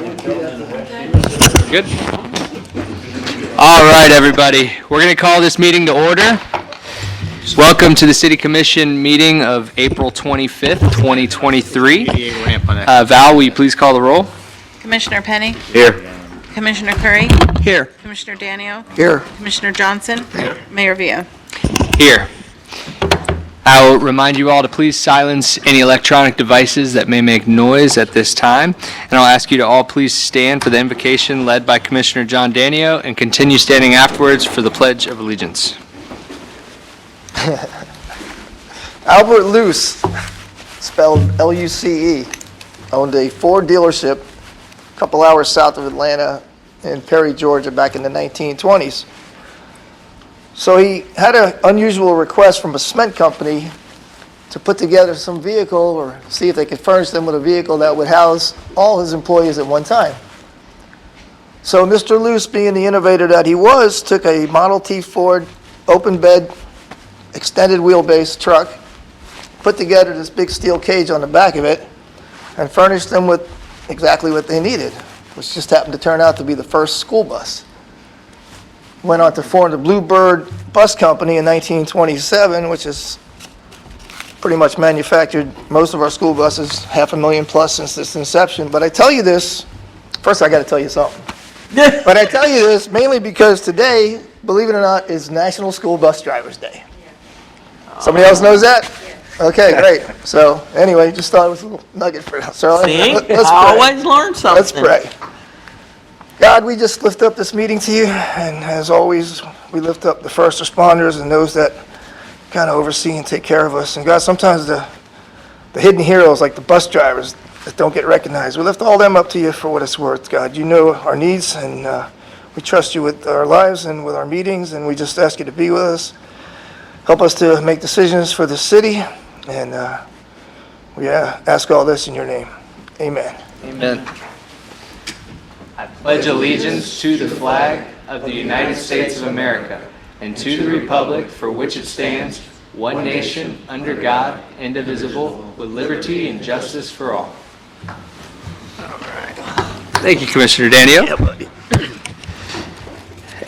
Good. All right, everybody. We're going to call this meeting to order. Welcome to the City Commission meeting of April 25th, 2023. Val, will you please call the roll? Commissioner Penny? Here. Commissioner Curry? Here. Commissioner Danio? Here. Commissioner Johnson? Mayor Villa? Here. I will remind you all to please silence any electronic devices that may make noise at this time. And I'll ask you to all please stand for the invocation led by Commissioner John Danio and continue standing afterwards for the Pledge of Allegiance. Albert Luce, spelled L-U-C-E, owned a Ford dealership a couple hours south of Atlanta in Perry, Georgia, back in the 1920s. So he had an unusual request from a cement company to put together some vehicle or see if they could furnish them with a vehicle that would house all his employees at one time. So Mr. Luce, being the innovator that he was, took a Model T Ford open bed, extended wheelbase truck, put together this big steel cage on the back of it, and furnished them with exactly what they needed, which just happened to turn out to be the first school bus. Went on to form the Bluebird Bus Company in 1927, which has pretty much manufactured most of our school buses, 500,000 plus since its inception. But I tell you this, first I got to tell you something. But I tell you this mainly because today, believe it or not, is National School Bus Drivers Day. Somebody else knows that? Okay, great. So anyway, just thought it was a little nugget for us. So See, let's I pray. always learn something. Let's pray. God, we just lift up this meeting to you, and as always, we lift up the first responders and those that kind of oversee and take care of us. And God, sometimes the hidden heroes, like the bus drivers that don't get recognized, we lift all them up to you for what it's worth, God. You know our needs, and we trust you with our lives and with our meetings, and we just ask you to be with us. Help us to make decisions for the city, and we ask all this in your name. Amen. Amen. I pledge allegiance to the flag of the United States of America and to the republic for which it stands, one nation, under God, indivisible, with liberty and justice for all. All right. Thank you, Commissioner Danio. Yeah, buddy.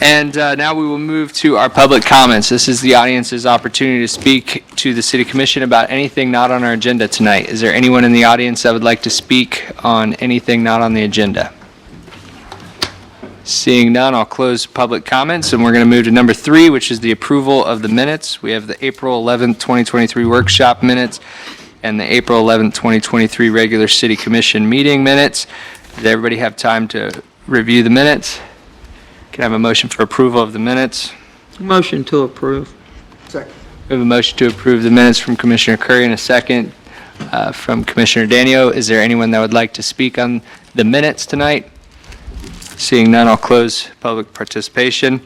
And now we will move to our public comments. This is the audience's opportunity to speak to the City Commission about anything not on our agenda tonight. Is there anyone in the audience that would like to speak on anything not on the agenda? Seeing none, I'll close public comments, and we're going to move to number 3, which is the approval of the minutes. We have the April 11th, 2023 workshop minutes and the April 11th, 2023 regular City Commission meeting minutes. Did everybody have time to review the minutes? Can I have a motion for approval of the minutes? Motion to approve. Second. We have a motion to approve the minutes from Commissioner Curry and a second from Commissioner Danio. Is there anyone that would like to speak on the minutes tonight? Seeing none, I'll close public participation.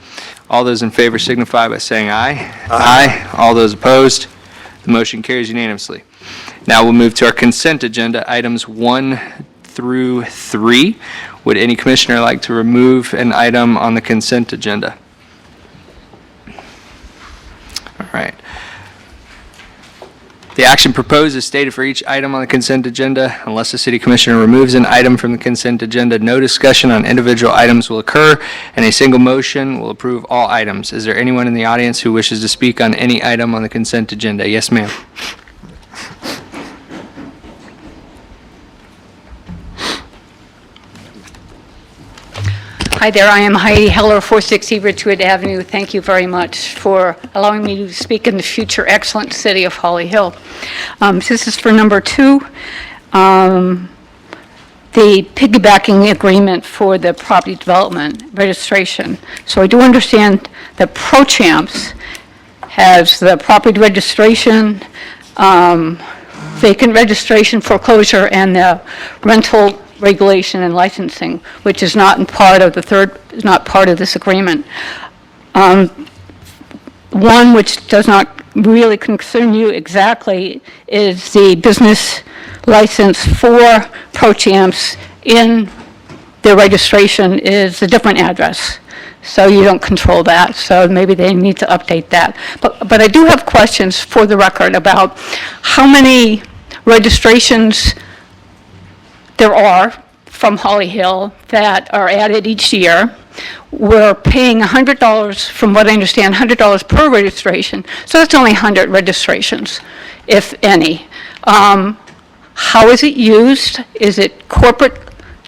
All those in favor signify by saying aye. Aye. All those opposed, the motion carries unanimously. Now we'll move to our consent agenda, items 1 through 3. Would any commissioner like to remove an item on the consent agenda? All right. The action proposed is stated for each item on the consent agenda. Unless the city commissioner removes an item from the consent agenda, no discussion on individual items will occur, and a single motion will approve all items. Is there anyone in the audience who wishes to speak on any item on the consent agenda? Yes, ma'am. Hi there, I am Heidi Heller, 460 Ridgewood Avenue. Thank you very much for allowing me to speak in the future excellent city of Holly Hill. This is for number 2, the piggybacking agreement for the property development registration. So I do understand that ProChamps has the property registration, vacant registration, foreclosure, and the rental regulation and licensing, which is not part of this agreement. One which does not really concern you exactly is the business license for ProChamps in their registration is a different address. So you don't control that, so maybe they need to update that. But I do have questions for the record about how many registrations there are from Holly Hill that are added each year. We're paying $100, from what I understand, $100 per registration, so that's only 100 registrations, if any. How is it used? Is it corporate?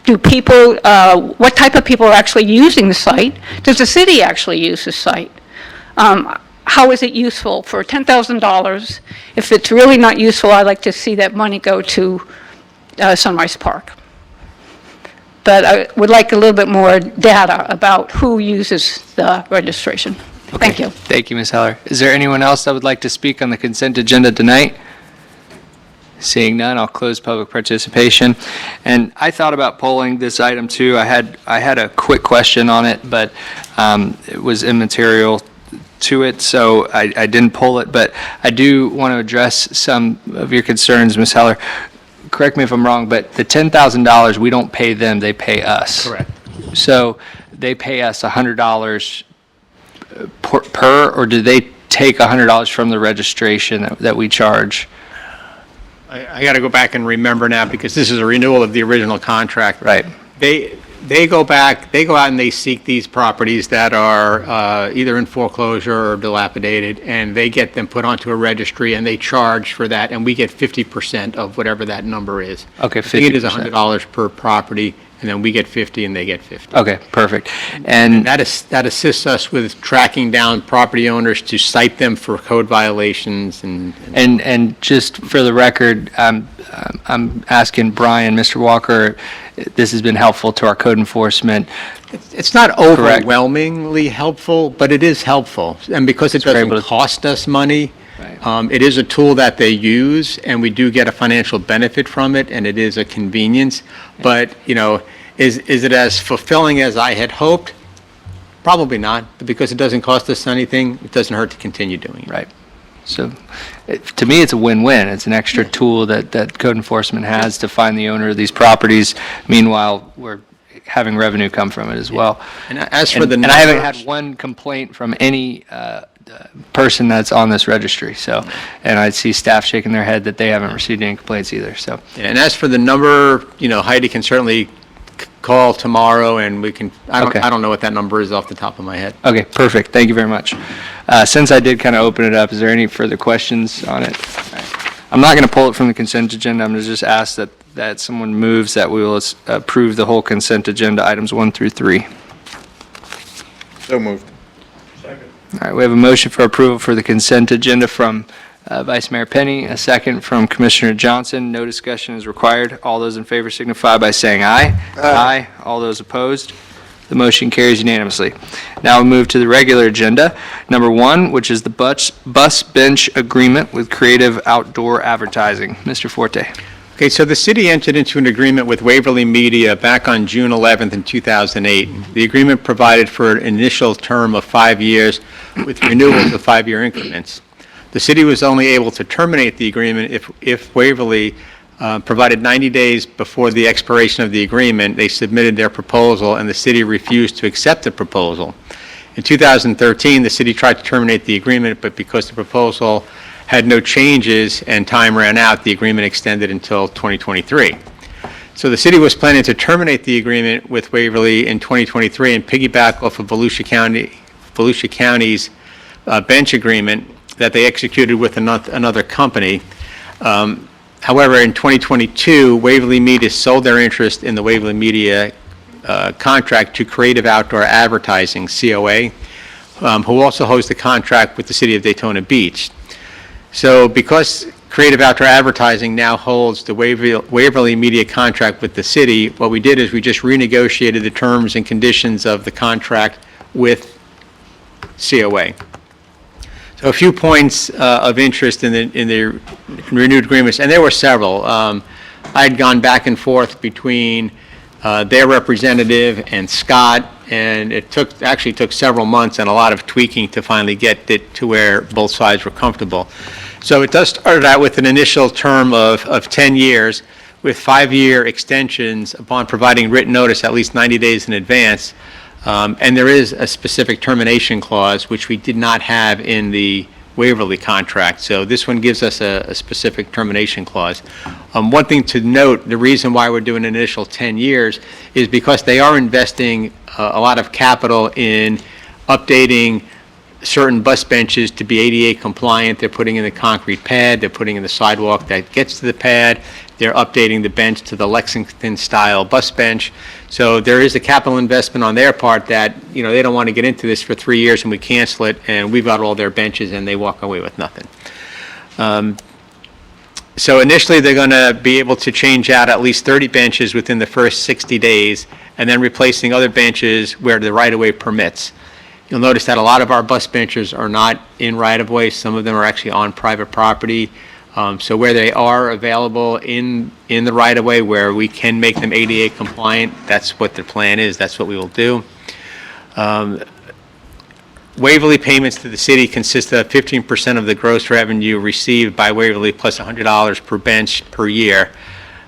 Do people, what type of people are actually using the site? Does the city actually use the site? How is it useful for $10,000? If it's really not useful, I'd like to see that money go to Sunrise Park. But I would like a little bit more data about who uses the registration. Thank you. Thank you, Ms. Heller. Is there anyone else that would like to speak on the consent agenda tonight? Seeing none, I'll close public participation. And I thought about polling this item too. I had a quick question on it, but it was immaterial to it, so I didn't poll it. But I do want to address some of your concerns, Ms. Heller. Correct me if I'm wrong, but the $10,000, we don't pay them, they pay us. Correct. So they pay us $100 per, or do they take $100 from the registration that we charge? I got to go back and remember now because this is a renewal of the original contract. Right. They go back, they go out and they seek these properties that are either in foreclosure or dilapidated, and they get them put onto a registry and they charge for that, and we get 50% of whatever that number is. Okay, I think it is 50%. $100 per property, and then we get 50 and they get 50. Okay, perfect. And that assists us with tracking down property owners to cite them for code violations And just for the record, I'm asking Brian, Mr. Walker, this has been helpful to our code enforcement. It's not overwhelmingly helpful, but it is helpful. And because it we're doesn't able to- cost us money, Right. it is a tool that they use, and we do get a financial benefit from it, and it is a convenience. But, is it as fulfilling as I had hoped? Probably not, but because it doesn't cost us anything, it doesn't hurt to continue doing it. Right. So to me, it's a win-win. It's an extra tool that code enforcement has to find the owner of these properties. Meanwhile, we're having revenue come from it as well. And as for the And I haven't numbers- had one complaint from any person that's on this registry, so, and I see staff shaking their head that they haven't received any complaints either, so. And as for the number, Heidi can certainly call tomorrow, and we can, Okay. I don't know what that number is off the top of my head. Okay, perfect. Thank you very much. Since I did kind of open it up, is there any further questions on it? I'm not going to pull it from the consent agenda. I'm going to just ask that someone moves that we will approve the whole consent agenda, items 1 through 3. So moved. All right, we have a motion for approval for the consent agenda from Vice Mayor Penny, a second from Commissioner Johnson. No discussion is required. All those in favor signify by saying aye. Aye. All those opposed? The motion carries unanimously. Now we move to the regular agenda. Number 1, which is the bus bench agreement with Creative Outdoor Advertising. Mr. Forte. Okay, so the city entered into an agreement with Waverly Media back on June 11th in 2008. The agreement provided for an initial term of 5 years with renewals of 5-year increments. The city was only able to terminate the agreement if Waverly provided 90 days before the expiration of the agreement. They submitted their proposal, and the city refused to accept the proposal. In 2013, the city tried to terminate the agreement, but because the proposal had no changes and time ran out, the agreement extended until 2023. So the city was planning to terminate the agreement with Waverly in 2023 and piggyback off of Volusia County's bench agreement that they executed with another company. However, in 2022, Waverly Media sold their interest in the Waverly Media contract to Creative Outdoor Advertising, COA, who also holds the contract with the city of Daytona Beach. So because Creative Outdoor Advertising now holds the Waverly Media contract with the city, what we did is we just renegotiated the terms and conditions of the contract with COA. So a few points of interest in the renewed agreements, and there were several. I had gone back and forth between their representative and Scott, and it actually took several months and a lot of tweaking to finally get it to where both sides were comfortable. So it does start out with an initial term of 10 years with 5-year extensions upon providing written notice at least 90 days in advance. And there is a specific termination clause, which we did not have in the Waverly contract. So this one gives us a specific termination clause. One thing to note, the reason why we're doing an initial 10 years is because they are investing a lot of capital in updating certain bus benches to be ADA compliant. They're putting in the concrete pad, they're putting in the sidewalk that gets to the pad, they're updating the bench to the Lexington-style bus bench. So there is a capital investment on their part that, they don't want to get into this for 3 years and we cancel it, and we've got all their benches and they walk away with nothing. So initially, they're going to be able to change out at least 30 benches within the first 60 days, and then replacing other benches where the right-of-way permits. You'll notice that a lot of our bus benches are not in right-of-way. Some of them are actually on private property. So where they are available in the right-of-way, where we can make them ADA compliant, that's what the plan is. That's what we will do. Waverly payments to the city consist of 15% of the gross revenue received by Waverly plus $100 per bench per year.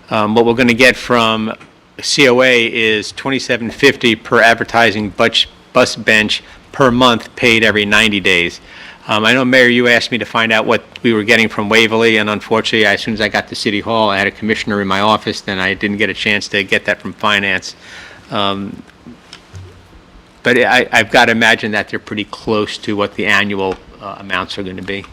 What we're going to get from COA is $27.50 per advertising bus bench per month, paid every 90 days. I know, Mayor, you asked me to find out what we were getting from Waverly, and unfortunately, as soon as I got to City Hall, I had a commissioner in my office, and I didn't get a chance to get that from Finance. But I've got to imagine that they're pretty close to what the annual amounts are going to be.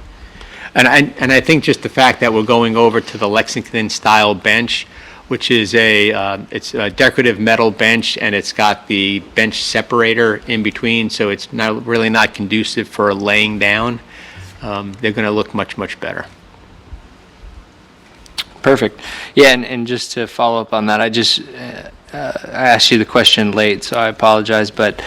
And I think just the fact that we're going over to the Lexington-style bench, which is it's a decorative metal bench, and it's got the bench separator in between, so it's really not conducive for laying down. They're going to look much, much better. Perfect. Yeah, and just to follow up on that, I asked you the question late, so I apologize, but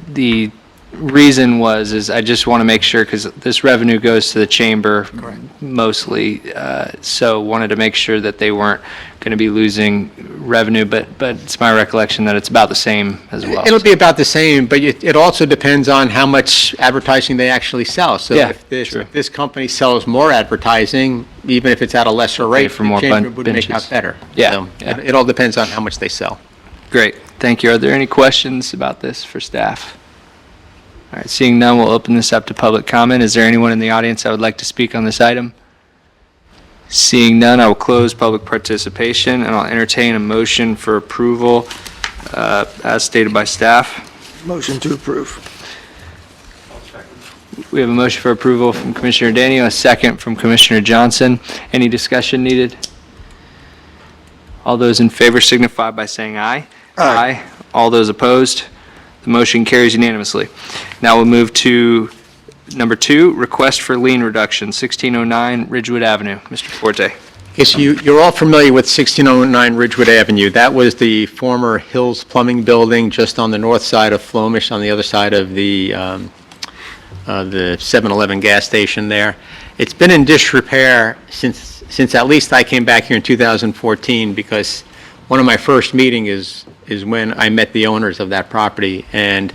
the reason is I just want to make sure, because this revenue goes to the chamber mostly, so wanted to make sure that they weren't going to be losing revenue, but it's my recollection that it's about the same as well. It'll be about the same, but it also depends on how much advertising they actually sell. So Yeah, if true. this company sells more advertising, even if it's at a lesser rate, for more the chamber would make benches. out better. Yeah, So yeah. It all depends on how much they sell. Great, thank you. Are there any questions about this for staff? All right, seeing none, we'll open this up to public comment. Is there anyone in the audience that would like to speak on this item? Seeing none, I will close public participation, and I'll entertain a motion for approval as stated by staff. Motion to approve. We have a motion for approval from Commissioner Danio, a second from Commissioner Johnson. Any discussion needed? All those in favor signify by saying aye. Aye. All those opposed? The motion carries unanimously. Now we'll move to number 2, request for lien reduction, 1609 Ridgewood Avenue. Mr. Forte. Yes, you're all familiar with 1609 Ridgewood Avenue. That was the former Hills Plumbing Building just on the north side of Flomish, on the other side of the 7-Eleven gas station there. It's been in disrepair since at least I came back here in 2014, because one of my first meetings is when I met the owners of that property, and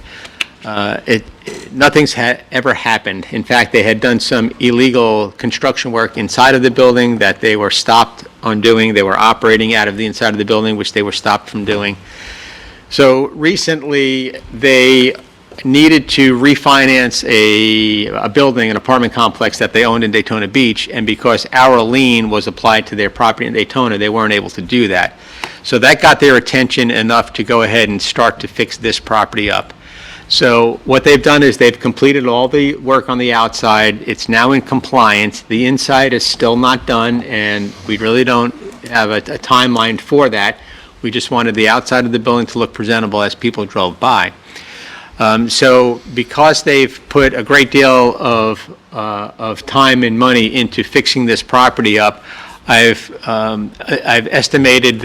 nothing's ever happened. In fact, they had done some illegal construction work inside of the building that they were stopped on doing. They were operating out of the inside of the building, which they were stopped from doing. So recently, they needed to refinance a building, an apartment complex that they owned in Daytona Beach, and because our lien was applied to their property in Daytona, they weren't able to do that. So that got their attention enough to go ahead and start to fix this property up. So what they've done is they've completed all the work on the outside. It's now in compliance. The inside is still not done, and we really don't have a timeline for that. We just wanted the outside of the building to look presentable as people drove by. So because they've put a great deal of time and money into fixing this property up, I've estimated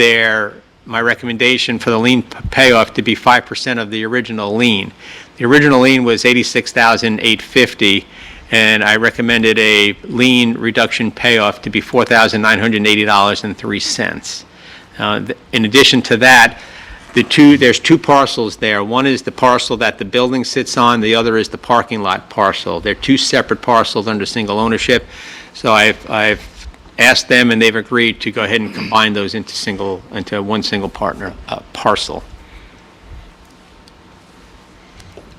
my recommendation for the lien payoff to be 5% of the original lien. The original lien was $86,850, and I recommended a lien reduction payoff to be $4,980.03. In addition to that, there's two parcels there. One is the parcel that the building sits on, the other is the parking lot parcel. They're two separate parcels under single ownership. So I've asked them, and they've agreed to go ahead and combine those into one single parcel.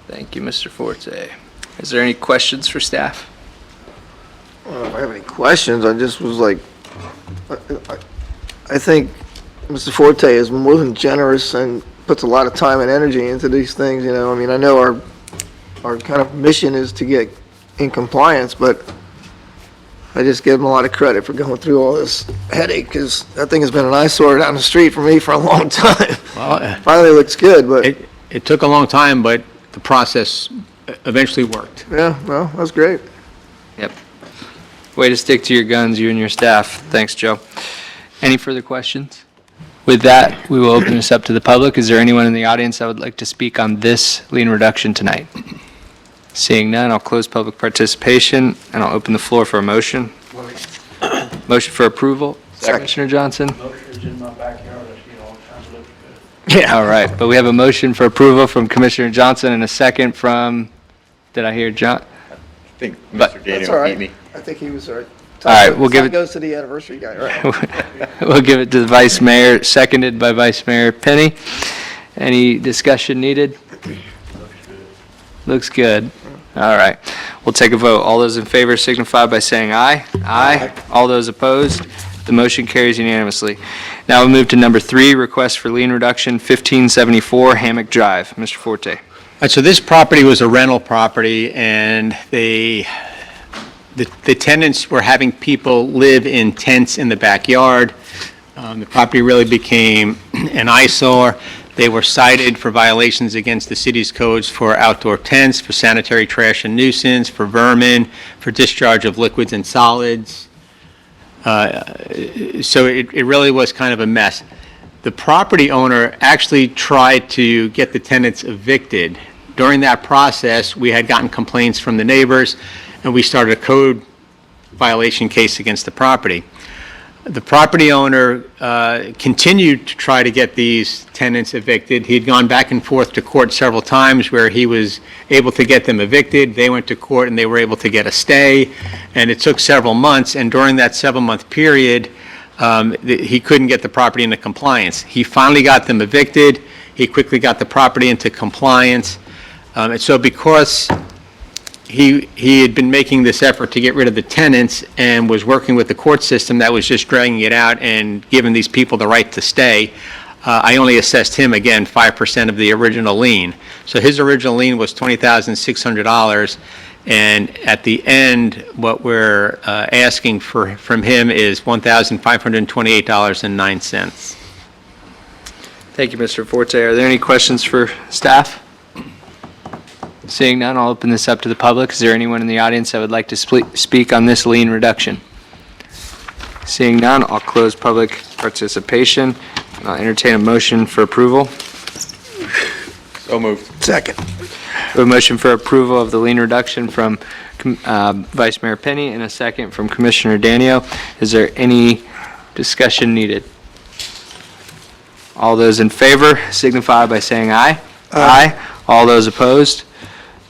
Thank you, Mr. Forte. Is there any questions for staff? know if I have any questions. I just was like, I think Mr. Forte is more than generous and puts a lot of time and energy into these things, you know. I mean, I know our kind of mission is to get in compliance, but I just give him a lot of credit for going through all this headache, because that thing has been an eyesore down the street for me for a long time. Well, Finally looks good, but, it took a long time, but the process eventually worked. yeah, well, that's great. Yep. Way to stick to your guns, you and your staff. Thanks, Joe. Any further questions? With that, we will open this up to the public. Is there anyone in the audience that would like to speak on this lien reduction tonight? Seeing none, I'll close public participation, and I'll open the floor for a motion. Motion for approval. Second. Commissioner Johnson? Motion's in my backyard, you know, kind of looks good. Yeah. All right, but we have a motion for approval from Commissioner Johnson and a second from, did I hear John? I think But- Mr. That's Daniel all right. beat me. I think he was all right. All right, we'll give Time it- goes to the anniversary guy, right? We'll give it to the Vice Mayor, seconded by Vice Mayor Penny. Any discussion needed? Looks good. All right, we'll take a vote. All those in favor signify by saying aye. Aye. All those opposed? The motion carries unanimously. Now we move to number 3, request for lien reduction, 1574 Hammock Drive. Mr. Forte. So this property was a rental property, and the tenants were having people live in tents in the backyard. The property really became an eyesore. They were cited for violations against the city's codes for outdoor tents, for sanitary trash and nuisance, for vermin, for discharge of liquids and solids. So it really was kind of a mess. The property owner actually tried to get the tenants evicted. During that process, we had gotten complaints from the neighbors, and we started a code violation case against the property. The property owner continued to try to get these tenants evicted. He had gone back and forth to court several times where he was able to get them evicted. They went to court and they were able to get a stay, and it took several months. And during that 7-month period, he couldn't get the property into compliance. He finally got them evicted. He quickly got the property into compliance. And so because he had been making this effort to get rid of the tenants and was working with the court system that was just dragging it out and giving these people the right to stay, I only assessed him, again, 5% of the original lien. So his original lien was $20,600, and at the end, what we're asking from him is $1,528.09. Thank you, Mr. Forte. Are there any questions for staff? Seeing none, I'll open this up to the public. Is there anyone in the audience that would like to speak on this lien reduction? Seeing none, I'll close public participation, and I'll entertain a motion for approval. So moved. Second. We have a motion for approval of the lien reduction from Vice Mayor Penny and a second from Commissioner Danio. Is there any discussion needed? All those in favor signify by saying aye. Aye. All those opposed?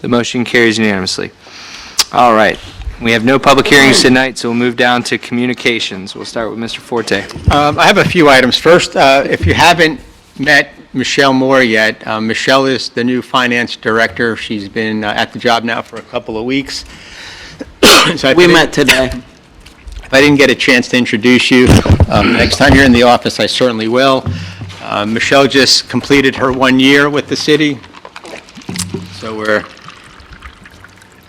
The motion carries unanimously. All right. We have no public hearings tonight, so we'll move down to communications. We'll start with Mr. Forte. I have a few items. First, if you haven't met Michelle Moore yet, Michelle is the new finance director. She's been at the job now for a couple of weeks. So We met today. If I didn't get a chance to introduce you, next time you're in the office, I certainly will. Michelle just completed her 1 year with the city, so we're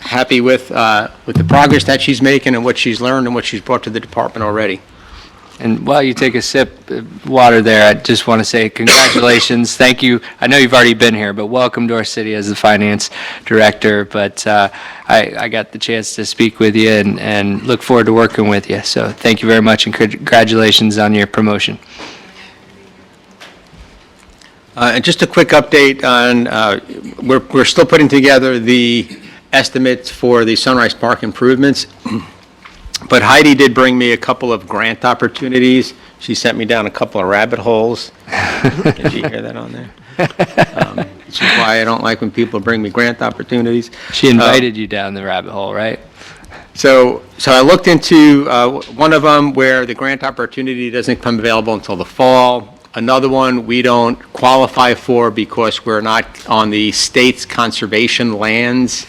happy with the progress that she's making and what she's learned and what she's brought to the department already. And while you take a sip of water there, I just want to say congratulations. Thank you. I know you've already been here, but welcome to our city as the finance director. But I got the chance to speak with you and look forward to working with you. So thank you very much and congratulations on your promotion. And just a quick update on, we're still putting together the estimates for the Sunrise Park improvements. But Heidi did bring me a couple of grant opportunities. She sent me down a couple of rabbit holes. Did you hear that on there? Which is why I don't like when people bring me grant opportunities. She invited you down the rabbit hole, right? So I looked into one of them where the grant opportunity doesn't come available until the fall. Another one we don't qualify for because we're not on the state's conservation lands.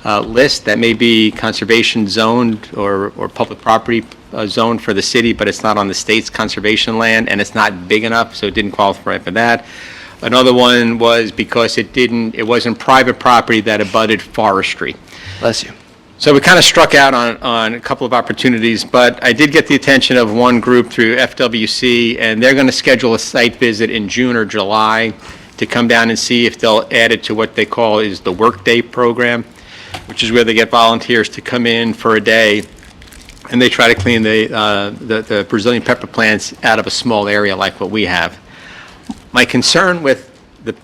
list that may be conservation zoned or public property zoned for the city, but it's not on the state's conservation land, and it's not big enough, so it didn't qualify for that. Another one was because it wasn't private property that abutted forestry. Bless you. So we kind of struck out on a couple of opportunities, but I did get the attention of one group through FWC, and they're going to schedule a site visit in June or July to come down and see if they'll add it to what they call is the Workday program, which is where they get volunteers to come in for a day, and they try to clean the Brazilian pepper plants out of a small area like what we have. My concern with the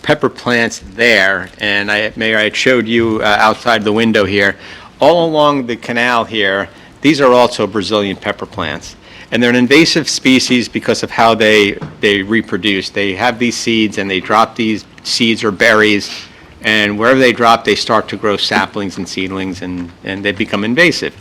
pepper plants there, and Mayor, I showed you outside the window here, all along the canal here, these are also Brazilian pepper plants. And they're an invasive species because of how they reproduce. They have these seeds, and they drop these seeds or berries, and wherever they drop, they start to grow saplings and seedlings, and they become invasive.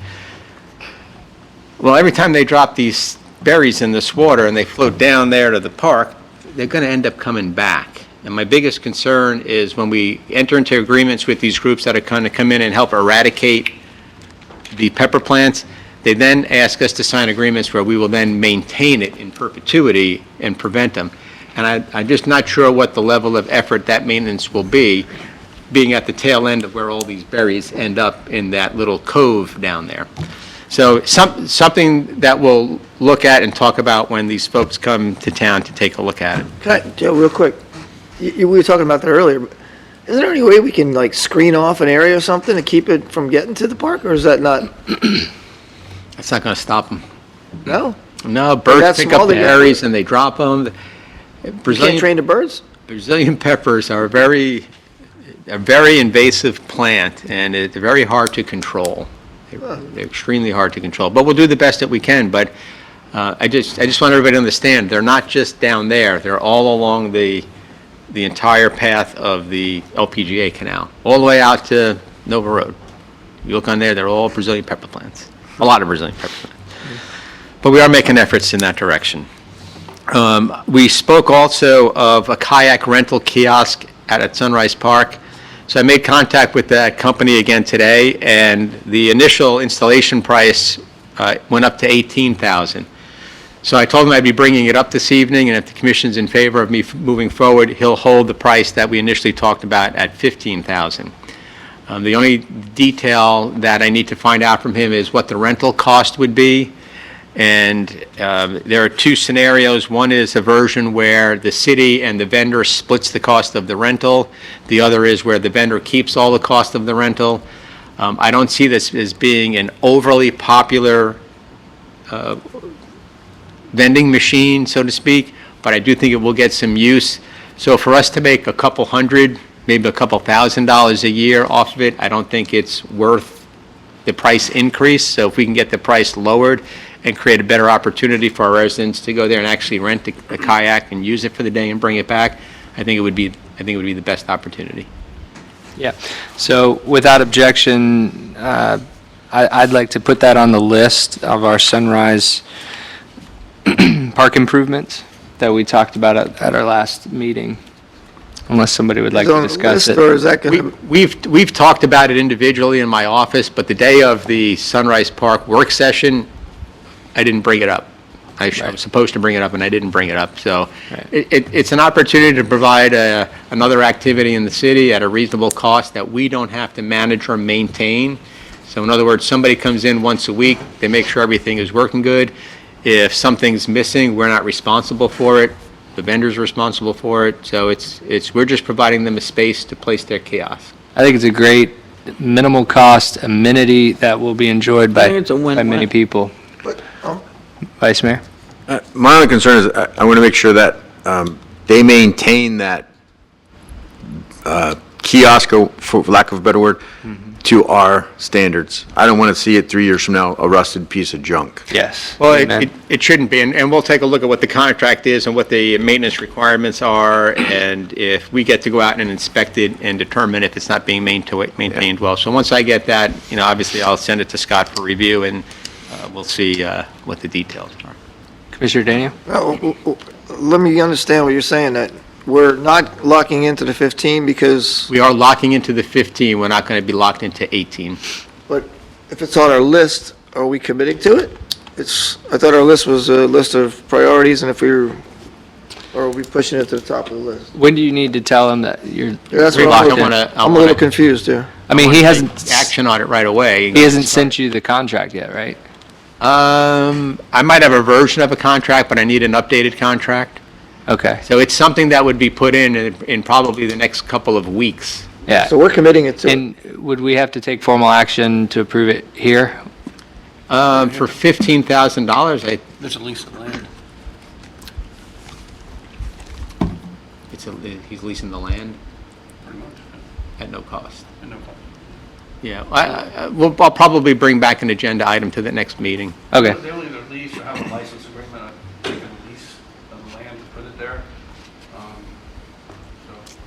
Well, every time they drop these berries in this water and they float down there to the park, they're going to end up coming back. And my biggest concern is when we enter into agreements with these groups that are going to come in and help eradicate the pepper plants, they then ask us to sign agreements where we will then maintain it in perpetuity and prevent them. And I'm just not sure what the level of effort that maintenance will be, being at the tail end of where all these berries end up in that little cove down there. So something that we'll look at and talk about when these folks come to town to take a look at it. Joe, real quick, we were talking about that earlier. But is there any way we can like screen off an area or something to keep it from getting to the park, or is that not? That's not going to stop them. No? No, that's birds pick small, up the they get berries and they drop them. You can't Brazilian train the birds? Brazilian peppers are a very invasive plant, and they're very hard to control. They're extremely hard to control, but we'll do the best that we can. But I just want everybody to understand, they're not just down there. They're all along the entire path of the LPGA canal, all the way out to Nova Road. You look on there, they're all Brazilian pepper plants, a lot of Brazilian pepper plants. But we are making efforts in that direction. We spoke also of a kayak rental kiosk at Sunrise Park. So I made contact with that company again today, and the initial installation price went up to $18,000. So I told him I'd be bringing it up this evening, and if the commission's in favor of me moving forward, he'll hold the price that we initially talked about at $15,000. The only detail that I need to find out from him is what the rental cost would be. And there are two scenarios. One is a version where the city and the vendor splits the cost of the rental. The other is where the vendor keeps all the cost of the rental. I don't see this as being an overly popular vending machine, so to speak, but I do think it will get some use. So for us to make a couple hundred, maybe a couple $1,000s a year off of it, I don't think it's worth the price increase. So if we can get the price lowered and create a better opportunity for our residents to go there and actually rent a kayak and use it for the day and bring it back, I think it would be the best opportunity. Yeah. So without objection, I'd like to put that on the list of our Sunrise park improvements that we talked about at our last meeting, unless somebody would like Is it to on the discuss list, it. or is that going to? We've talked about it individually in my office, but the day of the Sunrise Park work session, I didn't bring it up. I was supposed to bring it up, and I didn't bring it up. So Right. it's an opportunity to provide another activity in the city at a reasonable cost that we don't have to manage or maintain. So in other words, somebody comes in once a week, they make sure everything is working good. If something's missing, we're not responsible for it. The vendor's responsible for it. So we're just providing them a space to place their kiosk. I think it's a great minimal cost amenity that will be enjoyed I by think it's a win-win. many people. But, Vice Mayor? My only concern is I want to make sure that they maintain that kiosk, for lack of a better word, to our standards. I don't want to see it 3 years from now, a rusted piece of junk. Yes. Well, Amen. it shouldn't be, and we'll take a look at what the contract is and what the maintenance requirements are, and if we get to go out and inspect it and determine if it's not being maintained well. So once I get that, obviously I'll send it to Scott for review, and we'll see what the details are. Commissioner Daniel? no, let me understand what you're saying, that we're not locking into the 15 because, We are locking into the 15, we're not going to be locked into 18. but if it's on our list, are we committing to it? I thought our list was a list of priorities, and if or are we pushing it to the top of the list? When do you need to tell him that you're? Yeah, that's what I I'm looking wanna- at. I I'm a little wanna- confused here. I mean, he Take hasn't, action on it right away. he hasn't sent you the contract yet, right? I might have a version of a contract, but I need an updated contract. Okay, So it's something that would be put in probably the next couple of weeks. yeah. So we're committing it to it. And would we have to take formal action to approve it here? For $15,000, There's a lease of land, he's leasing the land pretty much, at no cost. and no cost. Yeah, I'll probably bring back an agenda item to the next meeting. Okay, They will either lease or have a license agreement, they can lease the land to put it there.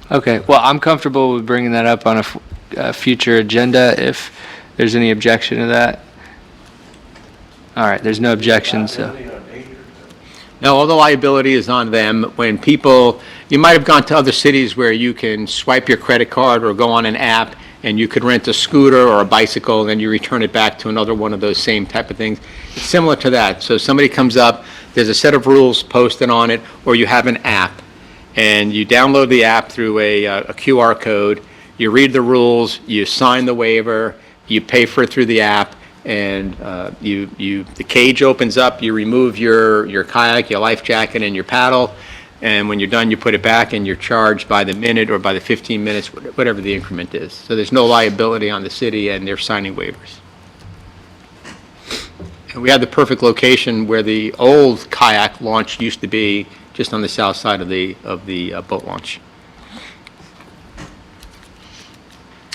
So, okay. Well, I'm comfortable with bringing that up on a future agenda if there's any objection to that. All right, there's no objection, so. liability or danger, No, all the liability is on them. When people, you might have gone to other cities where you can swipe your credit card or go on an app, and you could rent a scooter or a bicycle, and then you return it back to another one of those same type of things. It's similar to that. So somebody comes up, there's a set of rules posted on it, or you have an app, and you download the app through a QR code, you read the rules, you sign the waiver, you pay for it through the app, and the cage opens up, you remove your kayak, your life jacket, and your paddle, and when you're done, you put it back, and you're charged by the minute or by the 15 minutes, whatever the increment is. So there's no liability on the city, and they're signing waivers. And we have the perfect location where the old kayak launch used to be, just on the south side of the boat launch.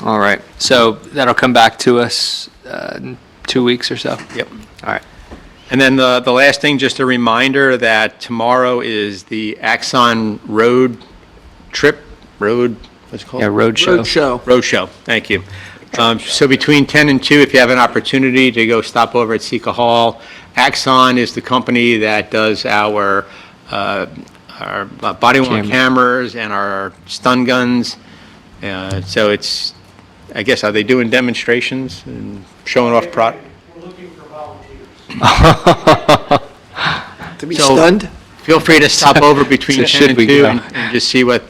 All right, so that'll come back to us in 2 weeks or so? Yep. All right. And then the last thing, just a reminder that tomorrow is the Axon Road Trip, what's it called? Yeah, roadshow. Roadshow, thank you. So between 10 and 2, if you have an opportunity to go stop over at Sika Hall, Axon is the company that does our body-worn cameras and our stun guns. So it's, I guess, are they doing demonstrations and showing off product? we're looking for volunteers. To be So- stunned? Feel free to stop over between So 10 should and we 2 go? and just see what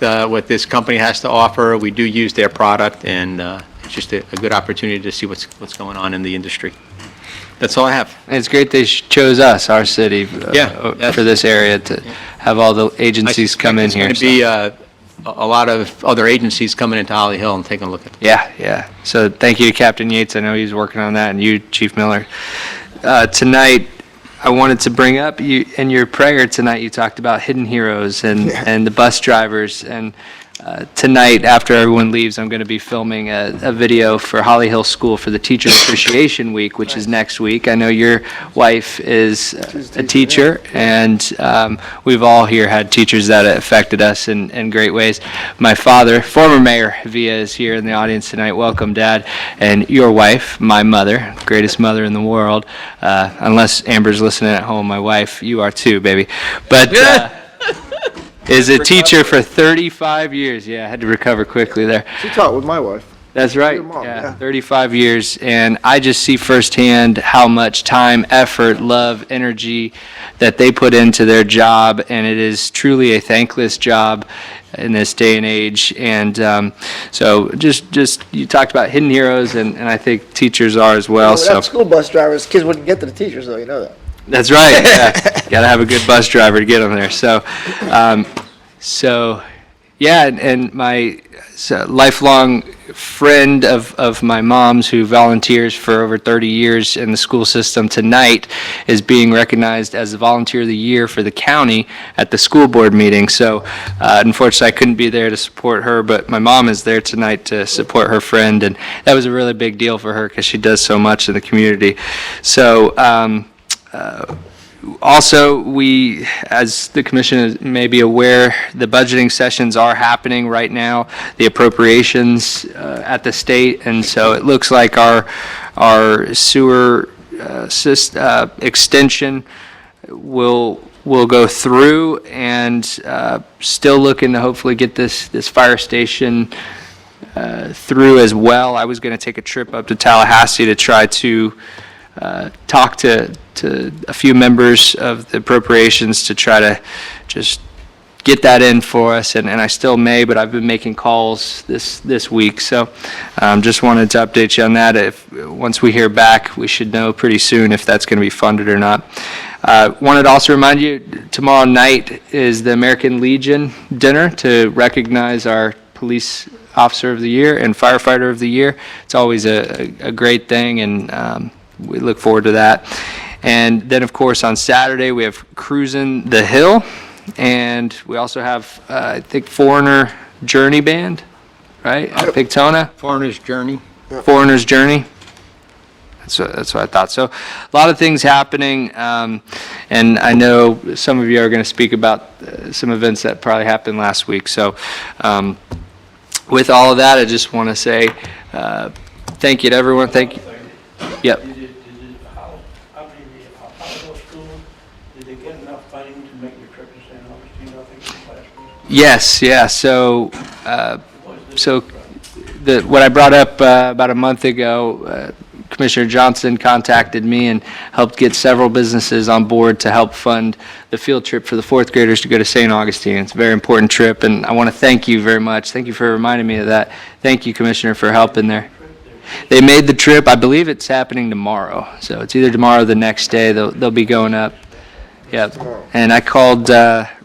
this company has to offer. We do use their product, and it's just a good opportunity to see what's going on in the industry. That's all I have. It's great they chose us, our city, Yeah. for this area to have all the agencies come in here. There's going to be a lot of other agencies coming into Holly Hill and taking a look at it. Yeah. So thank you to Captain Yates. I know he's working on that, and you, Chief Miller. Tonight, I wanted to bring up, in your prayer tonight, you talked about hidden heroes and the bus drivers. And tonight, after everyone leaves, I'm going to be filming a video for Holly Hill School for the Teacher Appreciation Week, which is next week. I know your wife is a teacher, and we've all here had teachers that affected us in great ways. My father, former Mayor Villa, is here in the audience tonight. Welcome, Dad. And your wife, my mother, greatest mother in the world. Unless Amber's listening at home, my wife, you are too, baby. But is a teacher for 35 years. Yeah, I had to recover quickly there. She taught with my wife. That's right. Your mom, yeah. 35 years, and I just see firsthand how much time, effort, love, energy that they put into their job, and it is truly a thankless job in this day and age. And so just you talked about hidden heroes, and I think teachers are as well. So Without school bus drivers, kids wouldn't get to the teachers, though, you know that. that's right. Yeah. Got to have a good bus driver to get them there. So, yeah, and my lifelong friend of my mom's who volunteers for over 30 years in the school system tonight is being recognized as the Volunteer of the Year for the county at the school board meeting. So, unfortunately, I couldn't be there to support her, but my mom is there tonight to support her friend, and that was a really big deal for her because she does so much in the community. So, also, we, as the commission may be aware, the budgeting sessions are happening right now, the appropriations at the state, and so it looks like our sewer extension will we'll go through and still looking to hopefully get this fire station through as well. I was going to take a trip up to Tallahassee to try to talk to a few members of the appropriations to try to just get that in for us, and I still may, but I've been making calls this week, so just wanted to update you on that. Once we hear back, we should know pretty soon if that's going to be funded or not. Wanted to also remind you, tomorrow night is the American Legion dinner to recognize our police officer of the year and firefighter of the year. It's always a great thing, and we look forward to that. And then, of course, on Saturday, we have Cruisin' the Hill. And we also have, I think, Foreigner Journey Band, right? At Pictona, Foreigner's Journey. Foreigner's Journey. That's what I thought. So a lot of things happening. And I know some of you are going to speak about some events that probably happened last week. So with all of that, I just want to say thank you to everyone. Thank you. Yep. How those schools, did they get enough funding to make the trip to St. Augustine, I think, last week? Yes, yeah. So what I brought up about a month ago, Commissioner Johnson contacted me and helped get several businesses on board to help fund the field trip for the fourth graders to go to St. Augustine. It's a very important trip, and I want to thank you very much. Thank you for reminding me of that. Thank you, Commissioner, for helping there. They made the trip. I believe it's happening tomorrow, so it's either tomorrow or the next day. They'll be going up. Yep. And I called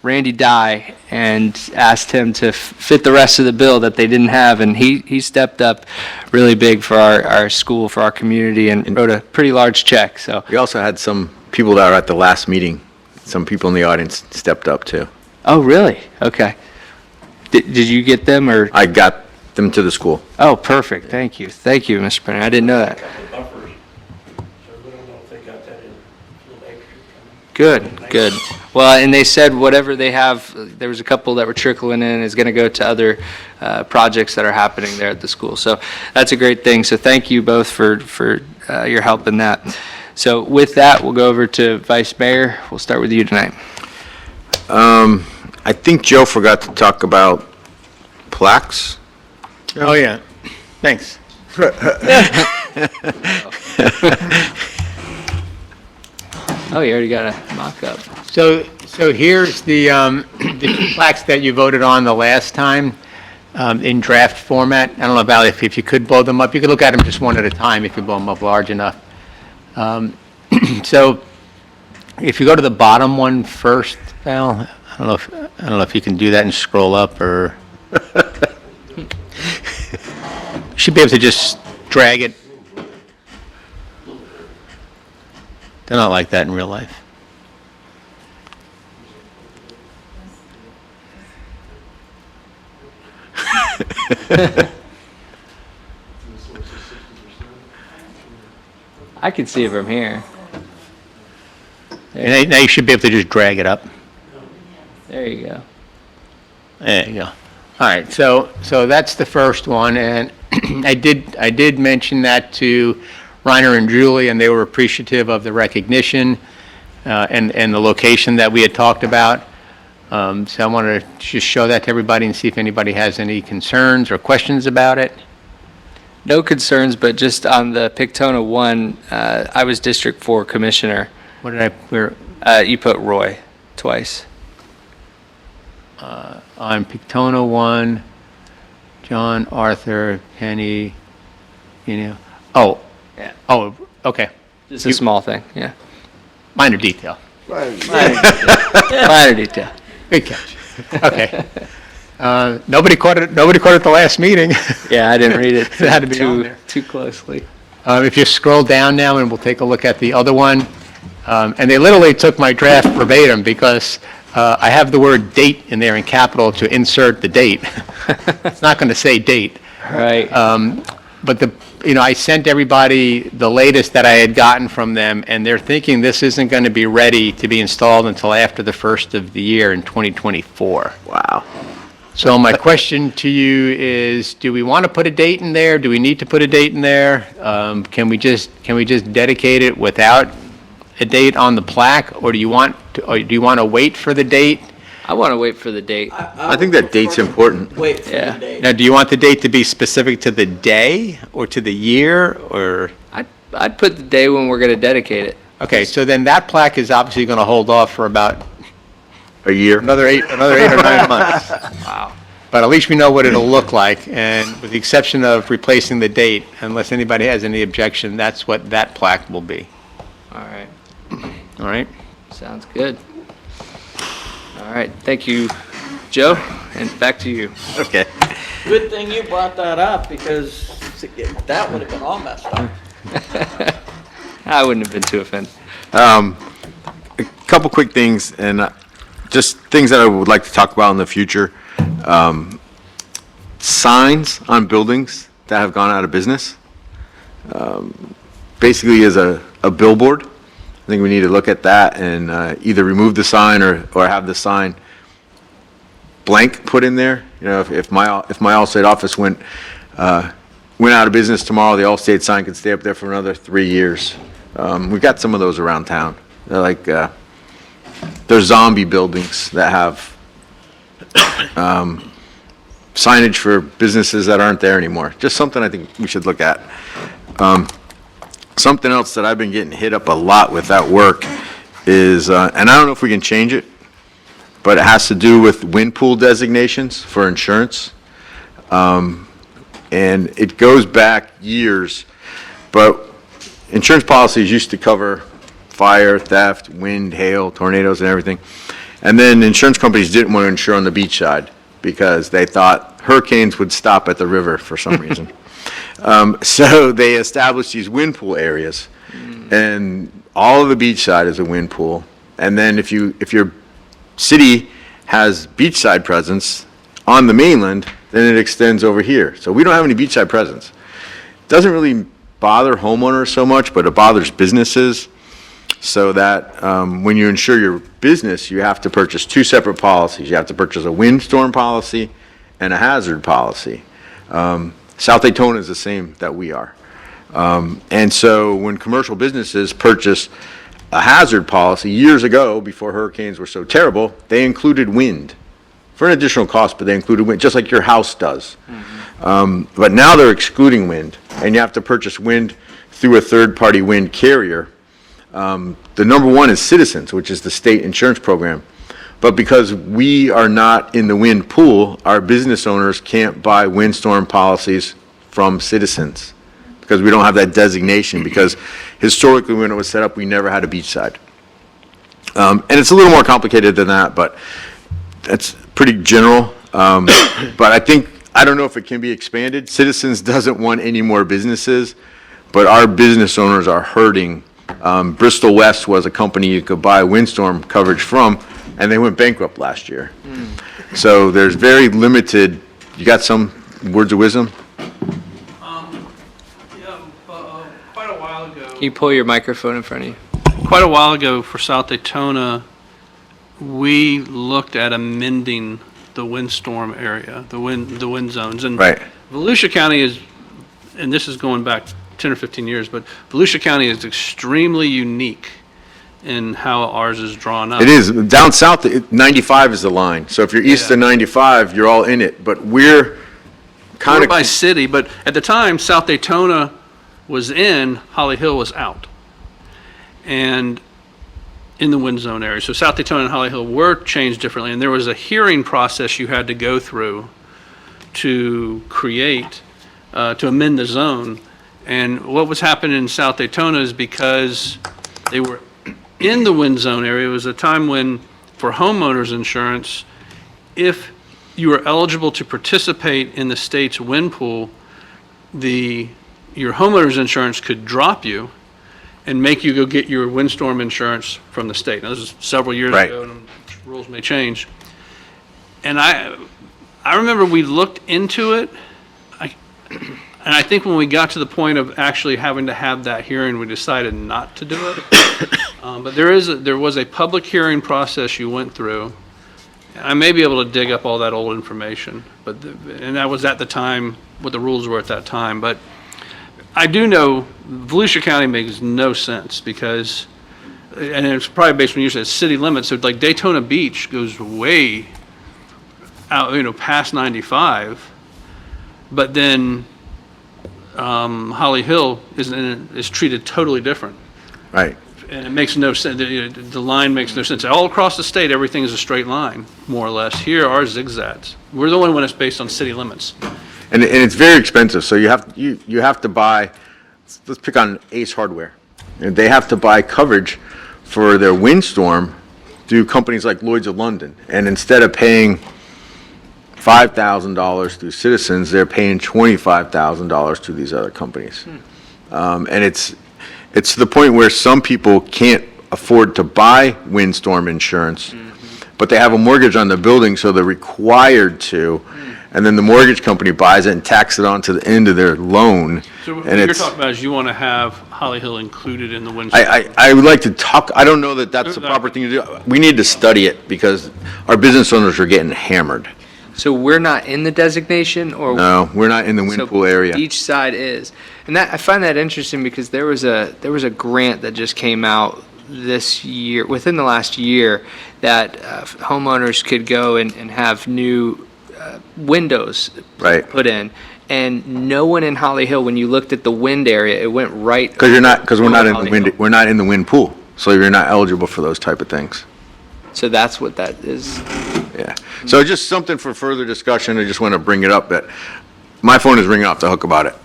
Randy Dye and asked him to fit the rest of the bill that they didn't have, and he stepped up really big for our school, for our community, and wrote a pretty large check. So We also had some people that were at the last meeting. Some people in the audience stepped up too. Oh, really? Okay. Did you get them, or? I got them to the school. Oh, perfect. Thank you. Thank you, Mr. Penny. I didn't know that. The buffers, so we don't know if they got that in, a little extra. Good. Well, and they said whatever they have, there was a couple that were trickling in, is going to go to other projects that are happening there at the school. So that's a great thing. So thank you both for your help in that. So with that, we'll go over to Vice Mayor. We'll start with you tonight. I think Joe forgot to talk about plaques. Oh, yeah. Thanks. Oh, you already got a mock-up. So here's the two plaques that you voted on the last time in draft format. I don't know, Val, if you could blow them up. You could look at them just one at a time if you blow them up large enough. So if you go to the bottom one first, Val, I don't know if you can do that and scroll up, or you should be able to just drag it. They're not like that in real life. I can see it from here. And now you should be able to just drag it up. There you go. There you go. All right, so that's the first one, and I did mention that to Reiner and Julie, and they were appreciative of the recognition and the location that we had talked about. So I wanted to just show that to everybody and see if anybody has any concerns or questions about it. No concerns, but just on the Pictona one, I was District 4 Commissioner. What did where, You put Roy twice. on Pictona 1, John, Arthur, Penny, oh, Yeah. oh, okay, Just a small thing, yeah. minor detail. Minor detail. Good catch. Okay. Nobody caught it at the last meeting. Yeah, I didn't read it It had to be on there. too closely. If you scroll down now, and we'll take a look at the other one. And they literally took my draft verbatim because I have the word date in there in capital to insert the date. It's not going to say date. Right. But I sent everybody the latest that I had gotten from them, and they're thinking this isn't going to be ready to be installed until after the first of the year in 2024. Wow. So my question to you is, do we want to put a date in there? Do we need to put a date in there? Can we just dedicate it without a date on the plaque, or do you want to wait for the date? I want to wait for the date. I think that date's important. Wait for Yeah. the date. Now, do you want the date to be specific to the day or to the year, or? I'd put the day when we're going to dedicate it. Okay, so then that plaque is obviously going to hold off for about A year? another eight or 9 months. Wow. But at least we know what it'll look like, and with the exception of replacing the date, unless anybody has any objection, that's what that plaque will be. All right. All right? Sounds good. All right. Thank you, Joe. And back to you. Okay. Good thing you brought that up, because that would have been all messed up. I wouldn't have been too offended. A couple quick things, and just things that I would like to talk about in the future. Signs on buildings that have gone out of business. Basically as a billboard. I think we need to look at that and either remove the sign or have the sign blank put in there. You know, if my Allstate office went out of business tomorrow, the Allstate sign could stay up there for another 3 years. We've got some of those around town. They're like, they're zombie buildings that have signage for businesses that aren't there anymore. Just something I think we should look at. Something else that I've been getting hit up a lot with at work is, and I don't know if we can change it, but it has to do with wind pool designations for insurance. And it goes back years, but insurance policies used to cover fire, theft, wind, hail, tornadoes, and everything. And then insurance companies didn't want to insure on the beach side because they thought hurricanes would stop at the river for some reason. So they established these wind pool areas, and all of the beach side is a wind pool. And then if your city has beachside presence on the mainland, then it extends over here. So we don't have any beachside presence. Doesn't really bother homeowners so much, but it bothers businesses. So that when you insure your business, you have to purchase 2 separate policies. You have to purchase a windstorm policy and a hazard policy. South Daytona is the same that we are. And so when commercial businesses purchase a hazard policy years ago, before hurricanes were so terrible, they included wind for an additional cost, but they included wind, just like your house does. But now they're excluding wind, and you have to purchase wind through a third-party wind carrier. The number one is Citizens, which is the state insurance program. But because we are not in the wind pool, our business owners can't buy windstorm policies from Citizens because we don't have that designation, because historically when it was set up, we never had a beachside. And it's a little more complicated than that, but that's pretty general. But I don't know if it can be expanded. Citizens doesn't want any more businesses, but our business owners are hurting. Bristol West was a company you could buy windstorm coverage from, and they went bankrupt last year. So there's very limited. You got some words of wisdom? Quite a while ago. Can you pull your microphone in front of you? Quite a while ago for South Daytona, we looked at amending the windstorm area, the wind zones. And Right. Volusia County is, and this is going back 10 or 15 years, but Volusia County is extremely unique in how ours is drawn up. It is. Down south, 95 is the line. So if you're east Yeah. of 95, you're all in it. But we're kind We're by of, city, but at the time, South Daytona was in, Holly Hill was out. And in the wind zone area. So South Daytona and Holly Hill were changed differently, and there was a hearing process you had to go through to create, to amend the zone. And what was happening in South Daytona is because they were in the wind zone area, it was a time when, for homeowners insurance, if you were eligible to participate in the state's wind pool, your homeowner's insurance could drop you and make you go get your windstorm insurance from the state. Now, this is several years Right. ago, and rules may change. And I remember we looked into it, and I think when we got to the point of actually having to have that hearing, we decided not to do it. But there was a public hearing process you went through. I may be able to dig up all that old information, and that was at the time, what the rules were at that time. But I do know Volusia County makes no sense because and it's probably based on usually city limits, so like Daytona Beach goes way out, past 95, but then Holly Hill is treated totally different. Right. And it makes no sense, the line makes no sense. All across the state, everything is a straight line, more or less. Here are zigzags. We're the only one that's based on city limits. And it's very expensive, so you have to buy, let's pick on Ace Hardware. And they have to buy coverage for their windstorm through companies like Lloyd's of London. And instead of paying $5,000 through Citizens, they're paying $25,000 to these other companies. And it's to the point where some people can't afford to buy windstorm insurance, but they have a mortgage on the building, so they're required to. And then the mortgage company buys it and tacks it onto the end of their loan. So what and you're it's- talking about is you want to have Holly Hill included in the windstorm. I would like to talk, I don't know that that's the proper thing to do. We need to study it because our business owners are getting hammered. So we're not in the designation, or? No, we're not in the wind So pool area. Each side is. And that, I find that interesting because there was a grant that just came out this year, within the last year, that homeowners could go and have new windows Right. put in. And no one in Holly Hill, when you looked at the wind area, it went right. Because we're not in Holly the wind, Hill. we're not in the wind pool, so you're not eligible for those type of things. So that's what that is. Yeah. So just something for further discussion. I just want to bring it up that my phone is ringing off the hook about it.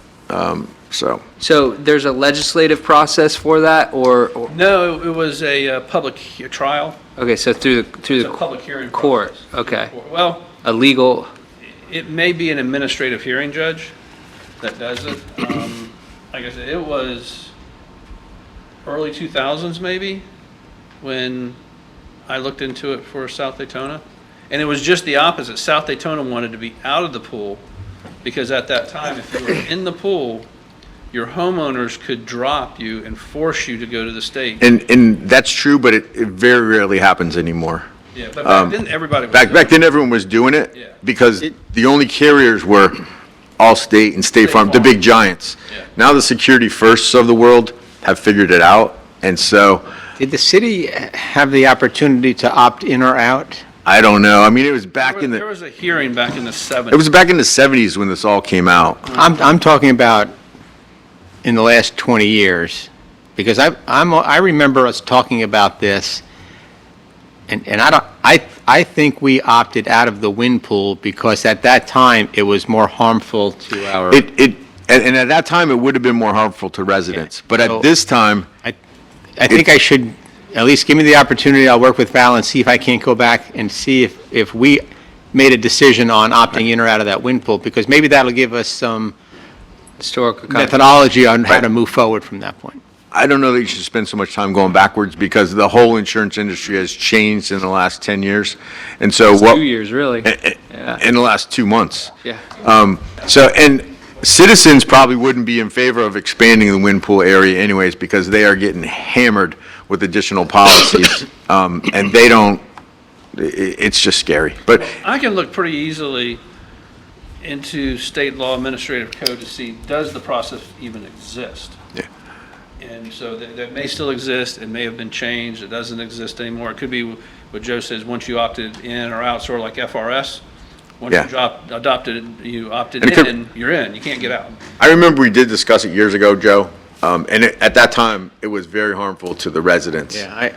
So there's a legislative process for that, or No, it was a public trial. okay, so through It's the a public hearing court, process. okay. Well, A legal, it may be an administrative hearing judge that does it. Like I said, it was early 2000s maybe when I looked into it for South Daytona. And it was just the opposite. South Daytona wanted to be out of the pool because at that time, if you were in the pool, your homeowners could drop you and force you to go to the state. and that's true, but it very rarely happens anymore. Yeah, but back then, everybody was. Back doing it. then, everyone was doing it Yeah. because the only carriers were Allstate and State Farm, the big giants. Yeah. Now the Security Firsts of the world have figured it out, and so Did the city have the opportunity to opt in or out? I don't know. I mean, it was back in There the, was a hearing back in the 70s. it was back in the 70s when this all came out. I'm talking about in the last 20 years, because I remember us talking about this, and I think we opted out of the wind pool because at that time, it was more harmful to our, And at that time, it would have been more harmful to residents. But So- at this time, I think I should, at least give me the opportunity, I'll work with Val and see if I can't go back and see if we made a decision on opting in or out of that wind pool, because maybe that'll give us some historical context. methodology on how to move forward from that point. I don't know that you should spend so much time going backwards because the whole insurance industry has changed in the last 10 years. And so what, 2 years, really. Yeah. in the last 2 months. Yeah. And Citizens probably wouldn't be in favor of expanding the wind pool area anyways because they are getting hammered with additional policies. And they don't, it's just scary. But I can look pretty easily into state law administrative code to see, does the process even exist? Yeah. And so that may still exist, it may have been changed, it doesn't exist anymore. It could be what Joe says, once you opted in or out, sort of like FRS. Once Yeah. you opted And it could- in, you're in, you can't get out. I remember we did discuss it years ago, Joe. At that time, it was very harmful to the residents. Yeah,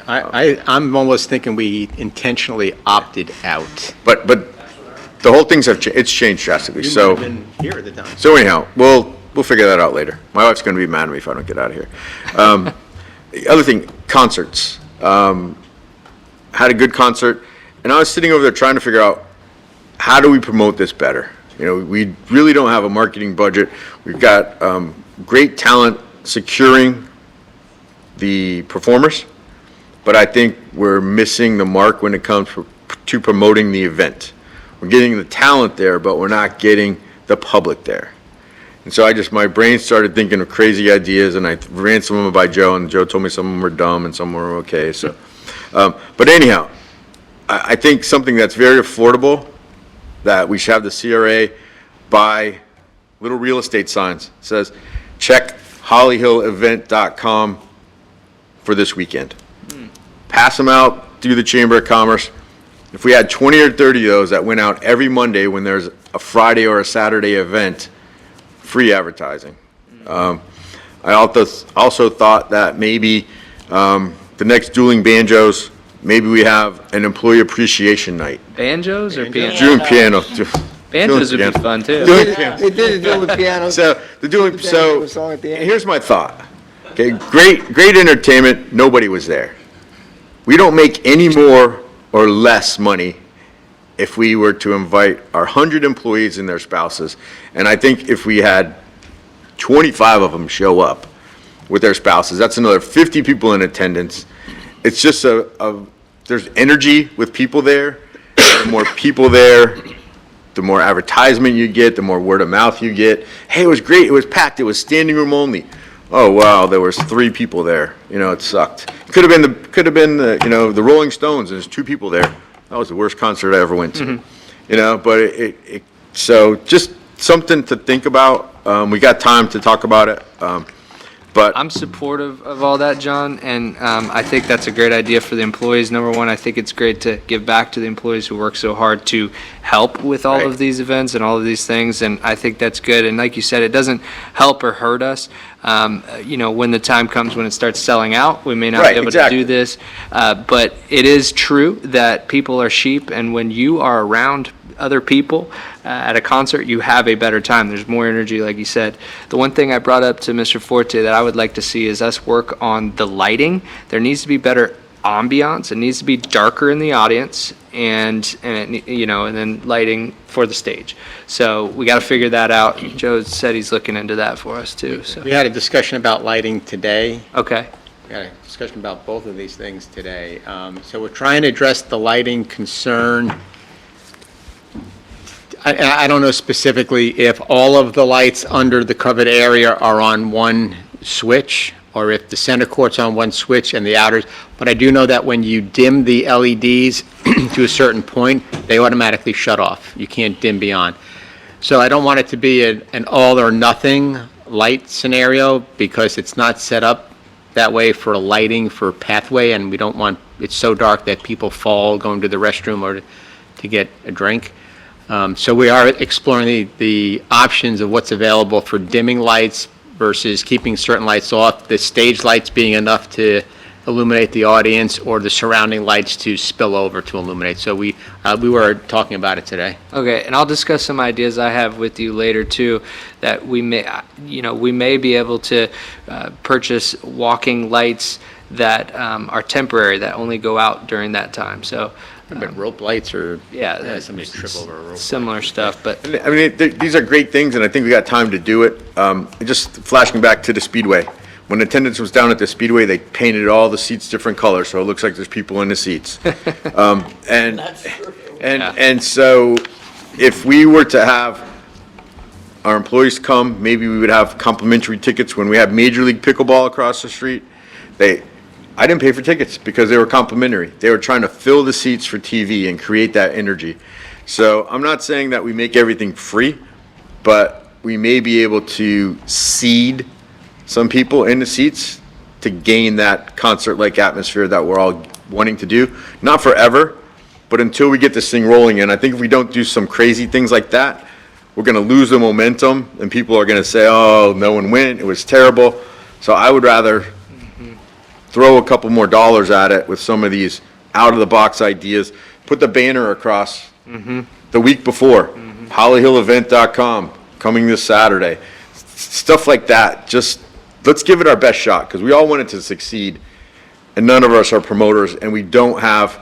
I'm almost thinking we intentionally opted out. But the whole things have, it's changed drastically, You so. might have been here at the time. So anyhow, we'll figure that out later. My wife's gonna be mad at me if I don't get out of here. The other thing, concerts. Had a good concert, and I was sitting over there trying to figure out, how do we promote this better? You know, we really don't have a marketing budget. We've got great talent securing the performers, but I think we're missing the mark when it comes to promoting the event. We're getting the talent there, but we're not getting the public there. And so my brain started thinking of crazy ideas, and I ran some of them by Joe, and Joe told me some of them were dumb and some were okay, so. But anyhow, I think something that's very affordable, that we should have the CRA buy little real estate signs. It says, check hollyhillevent.com for this weekend. pass them out through the Chamber of Commerce. If we had 20 or 30 of those that went out every Monday when there's a Friday or a Saturday event, free advertising. I also thought that maybe the next Dueling Banjos, maybe we have an employee appreciation night. Banjos or pianos? Dueling piano. Banjos would be fun, too. Dueling piano. They did do the piano. So, the dueling, so, Song at the end. here's my thought. Okay, great entertainment, nobody was there. We don't make any more or less money if we were to invite our 100 employees and their spouses. And I think if we had 25 of them show up with their spouses, that's another 50 people in attendance. It's just there's energy with people there. The more people there, the more advertisement you get, the more word of mouth you get. Hey, it was great, it was packed, it was standing room only. Oh, wow, there was 3 people there, it sucked. Could have been the Rolling Stones, and there's 2 people there. That was the worst concert I ever went to. But so just something to think about. We got time to talk about it. But I'm supportive of all that, John, and I think that's a great idea for the employees. Number one, I think it's great to give back to the employees who work so hard to help with all Right. of these events and all of these things, and I think that's good. And like you said, it doesn't help or hurt us. When the time comes when it starts selling out, we may not Right, be able exactly. to do this. But it is true that people are sheep, and when you are around other people at a concert, you have a better time. There's more energy, like you said. The one thing I brought up to Mr. Forte that I would like to see is us work on the lighting. There needs to be better ambiance. It needs to be darker in the audience, and then lighting for the stage. So we got to figure that out. Joe said he's looking into that for us too. So We had a discussion about lighting today. okay, We had a discussion about both of these things today. So we're trying to address the lighting concern. I don't know specifically if all of the lights under the covered area are on one switch, or if the center court's on one switch and the outers, but I do know that when you dim the LEDs to a certain point, they automatically shut off. You can't dim beyond. So I don't want it to be an all or nothing light scenario, because it's not set up that way for a lighting for pathway, and we don't want, it's so dark that people fall going to the restroom or to get a drink. So we are exploring the options of what's available for dimming lights versus keeping certain lights off, the stage lights being enough to illuminate the audience, or the surrounding lights to spill over to illuminate. So we were talking about it today. okay, and I'll discuss some ideas I have with you later too, that we may be able to purchase walking lights that are temporary, that only go out during that time. So But rope lights or, yeah, somebody trip over a rope. similar stuff, but I mean, these are great things, and I think we got time to do it. Just flashing back to the Speedway. When attendance was down at the Speedway, they painted all the seats different colors, so it looks like there's people in the seats. And so if we were to have our employees come, maybe we would have complimentary tickets. When we have Major League Pickleball across the street, I didn't pay for tickets because they were complimentary. They were trying to fill the seats for TV and create that energy. So I'm not saying that we make everything free, but we may be able to seed some people in the seats to gain that concert-like atmosphere that we're all wanting to do. Not forever, but until we get this thing rolling. And I think if we don't do some crazy things like that, we're going to lose the momentum, and people are going to say, oh, no one went, it was terrible. So I would rather throw a couple more dollars at it with some of these out-of-the-box ideas. Put the banner across the week before, hollyhillevent.com, coming this Saturday. Stuff like that. Just let's give it our best shot, because we all want it to succeed, and none of us are promoters, and we don't have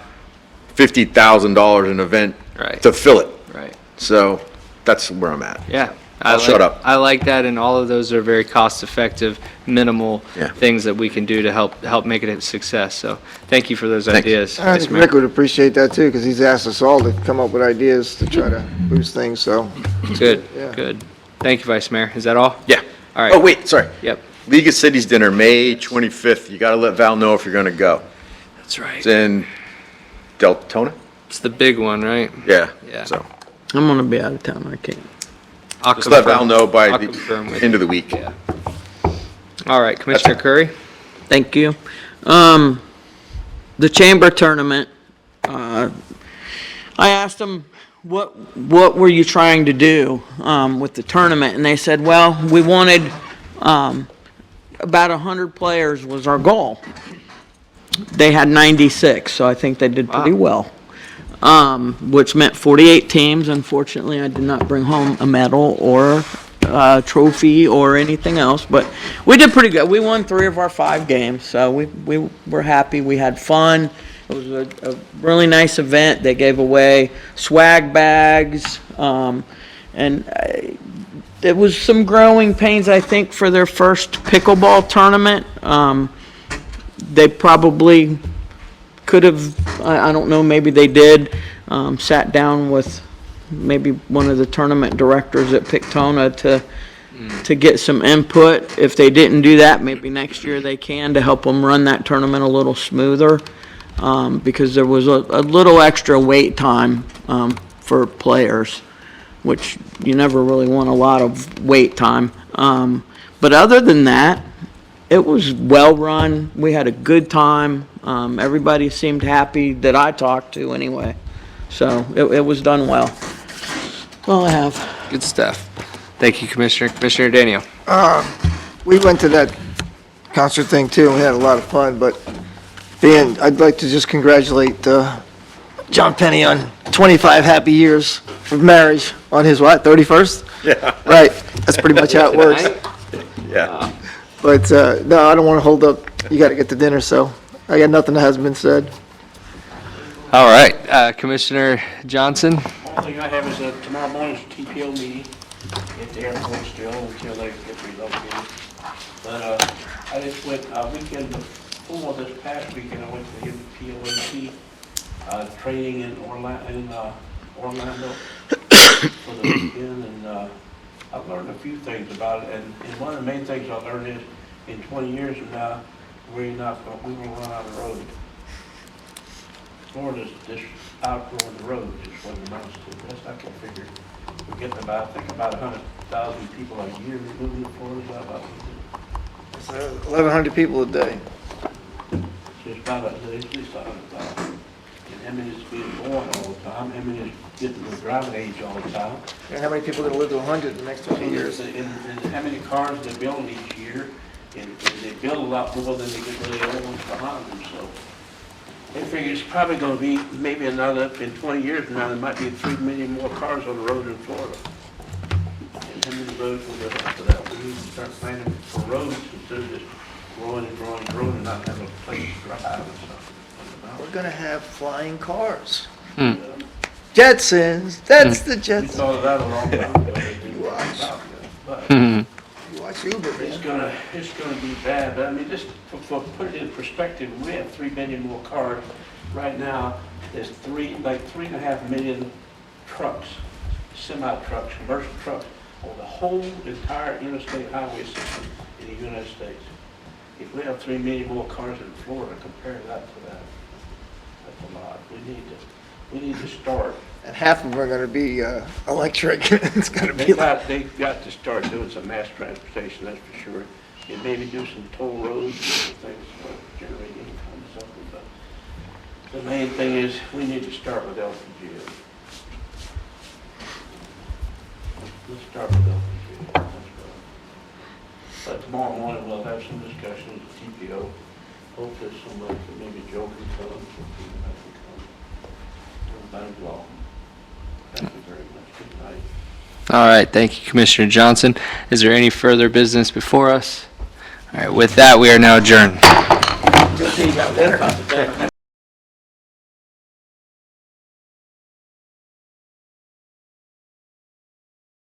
$50,000 an event Right. to fill it. right. So that's where I'm at. Yeah. I'll shut up. I like that, and all of those are very cost-effective, minimal Yeah. things that we can do to help make it a success. So thank you for those Thanks. ideas. I Vice think Mayor. Rick would appreciate that too, because he's asked us all to come up with ideas to try to boost things, so. Good, Yeah. good. Thank you, Vice Mayor. Is that all? Yeah. All right. Oh, wait, sorry. Yep. League of Cities Dinner, May 25th. You got to let Val know if you're going to go. That's right. It's in Deltona? It's the big one, right? Yeah. Yeah. So I'm gonna be out of town, I can't. I'll just let Val confirm. know by I'll the confirm with end you. of the week. Yeah. All right, Commissioner Curry? Thank you. the chamber tournament, I asked them, what were you trying to do with the tournament? And they said, well, we wanted about 100 players was our goal. They had 96, so I think they did pretty well, which meant 48 teams. Unfortunately, I did not bring home a medal or a trophy or anything else, but we did pretty good. We won 3 of our 5 games, so we were happy. We had fun. It was a really nice event. They gave away swag bags, and it was some growing pains, I think, for their first pickleball tournament. They probably could have, I don't know, maybe they did, sat down with maybe one of the tournament directors at Pictona to get some input. If they didn't do that, maybe next year they can, to help them run that tournament a little smoother, because there was a little extra wait time for players, which you never really want a lot of wait time. But other than that, it was well-run. We had a good time. Everybody seemed happy that I talked to anyway. So it was done well. That's all I have. Good stuff. Thank you, Commissioner. Commissioner Daniel. We went to that concert thing too, and we had a lot of fun, but I'd like to just congratulate John Penny on 25 happy years of marriage on his, what, 31st? Yeah. Right, that's pretty much how it works. Yeah. But, no, I don't want to hold up, you got to get to dinner, so I got nothing that hasn't been said. All right, Commissioner Johnson. Only thing I have is tomorrow morning's TPO meeting at the airport still until they get relocated. But I just went, weekend before this past weekend, I went to the POAC training in Orlando for the weekend, and I learned a few things about it. And one of the main things I learned is in 20 years from now, we will run out of road. Florida's just outgrowing the road, is what it amounts to. Best I can figure. We're getting about, I think about 100,000 people a year moving to Florida. Is that about what it is? 1,100 people a day. It's about at least 100,000. And Emmett is being born all the time. Emmett is getting the driving age all the time. And how many people are going to live to 100 in the next 20 years? And how many cars they're building each year, and they build a lot more than they get really old ones behind them, so. They figure it's probably gonna be maybe another, in 20 years from now, there might be 3 million more cars on the road in Florida. And how many roads will go after that? We need to start planning for roads instead of just growing and growing and growing and not have a place to drive and stuff. We're going to have flying cars. Jetsons, that's the We Jetsons. thought of that a long time ago. They didn't Watch. think about that. But You watch Uber, it's man. gonna be bad, but I mean, just for put it in perspective, we have 3 million more cars. Right now, there's 3.5 million trucks, semi-trucks, commercial trucks, on the whole entire interstate highway system in the United States. If we have 3 million more cars in Florida, compare that to that. That's a lot. We need to start. And half of them are going to be electric. It's going to be like, They've got to start doing some mass transportation, that's for sure. And maybe do some toll roads and things to generate income or something. But the main thing is, we need to start with LPG. Let's start with LPG. That's right. But tomorrow morning, we'll have some discussions with TPO. Hopefully somebody, maybe Joe can come, some people can come. Everybody's welcome. Thank you very much. Good night. All right, thank you, Commissioner Johnson. Is there any further business before us? All right, with that, we are now adjourned. good thing you got dinner.